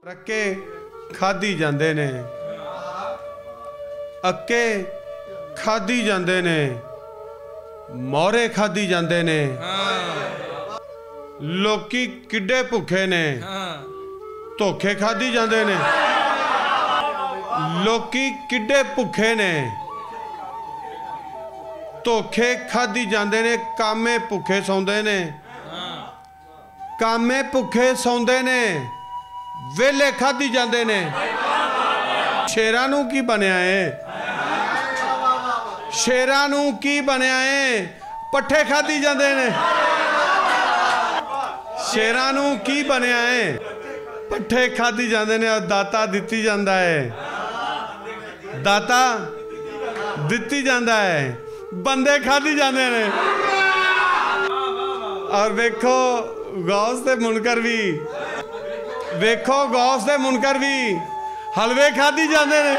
रक्के खाधी जांदे ने, अक्के खाधी जांदे ने, मोरे खाधी जांदे ने। लोकी किड्डे भुखे ने, धोखे खाधी जांदे ने। लोकी किड्डे भुखे ने, धोखे खाधी जांदे ने। कामे भुखे सौंदे ने, कामे भुखे सौंदे ने, वेले खाधी जांदे ने। शेरां नूं की बनिया है? शेरां नूं की बनिया है? पट्ठे खाधी जांदे ने। शेरां नूं की बनिया है? पट्ठे खाधी जांदे ने। और दाता दित्ती जांदा है, दाता दित्ती जांदा है, बंदे खाधी जांदे ने। और वेखो गौस ते मुनकर भी, वेखो गौस ते मुनकर भी हलवे खाधी जांदे ने।